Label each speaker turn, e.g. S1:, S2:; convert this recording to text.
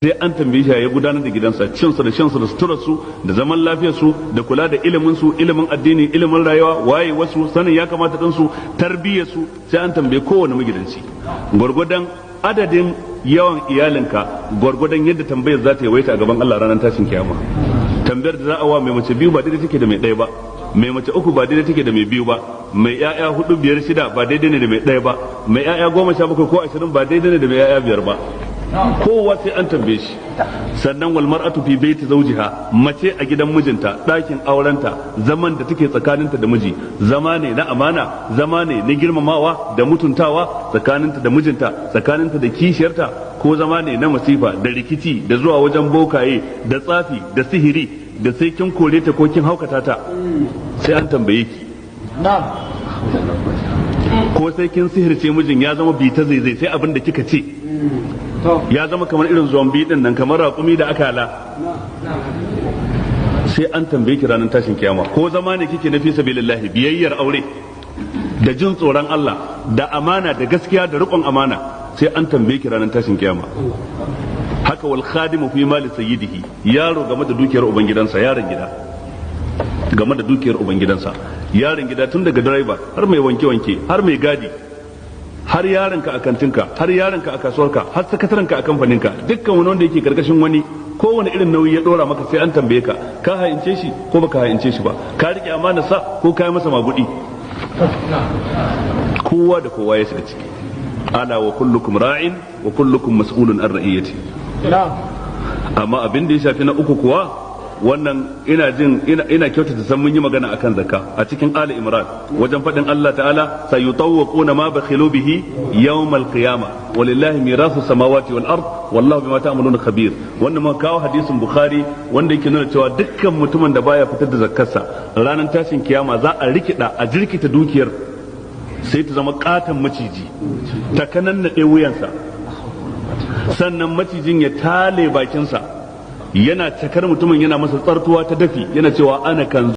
S1: sai an tambaye shi ya gudanar da gidansa, cinsu da shansu da suturarsu da zaman lafiyarsu da kula da iliminsu, ilimin addini, ilimin rayuwa, waye wasu sanin ya kamata ɗinsu, tarbiyyarsu, sai an tambaye kowane magidanci gwargwadon adadin yawan iyalinka gwargwadon yadda tambayar za ta yawaita a gaban Allah ranar tashin kiyama. Tambayar da za a wa mai mace biyu ba daidai take da mai ɗaya ba, mai mace uku ba daidai take da mai biyu ba, mai ƴaƴa 4, 5, 6 ba daidai ne da mai ɗaya ba, mai ƴaƴa 17 ko 20 ba daidai ne da mai ƴaƴa 5 ba. Kowa sai an tambaye shi. Sannan wal mar'atu fi baiti zawjiha, mace a gidan mijinta, ɗakin aurenta, zaman da take tsakaninta da miji, zama ne na amana, zama ne na girmamawa da mutuntawa tsakaninta da mijinta, tsakaninta da kishiyarta, ko zama ne na masifa da rikici da zuwa wajen bokaye da tsafi da sihiri da sai kin kore ta ko kin haukata ta, sai an tambaye ki. Ko sai kin sihirce mijin ya zama bi ta zai sai abin da kika ce, ya zama kamar irin zombi din nan, kamar raƙumi da akala, sai an tambaye ki ranar tashin kiyama. Ko zama ne kike na fi sabilillahi, biyayyar aure da jin tsoron Allah da amana da gaskiya da riƙon amana, sai an tambaye ki ranar tashin kiyama. Haka wal khadimu fi mali sayyidihi, yaro game da dukiyar ubangidansa, yaron gida game da dukiyar ubangidansa, yaron gida tun daga driver har mai wanke-wanke har mai gadi har yaronka a kantinka har yaronka a kasuwarka har sakatarenka a kamfaninka, dukkan wani wanda yake karkashin wani, kowane irin nauyi ya dora maka sai an tambaye ka, ka haince shi ko baka haince shi ba, ka rike amana sa ko ka yi masa magudi. Kowa da kowa ya shiga ciki. Ala wa kullukum ra'in wa kullukum mas'ulun an ra'iyati. Amma abin da ya shafi na uku kuwa, wannan ina kyautata san mun yi magana akan zakka a cikin Ali Imran wajen faɗin Allah ta'ala sayutawquna ma bakhilu bihi yawmal qiyamah walillahi mirasu samawati wal ard wallahu bima ta'maluna khabir. Wannan ma kawo hadisin Bukhari wanda yake nuna cewa dukkan mutumin da baya fitar da zakkarsa ranar tashin kiyama za a rikida a jirkita dukiyar sai ta zama katan maciji ta kanannade wuyansa, sannan macijin ya tale bakinsa yana cakar mutumin, yana masa tsartuwa ta dafi, yana cewa ana kan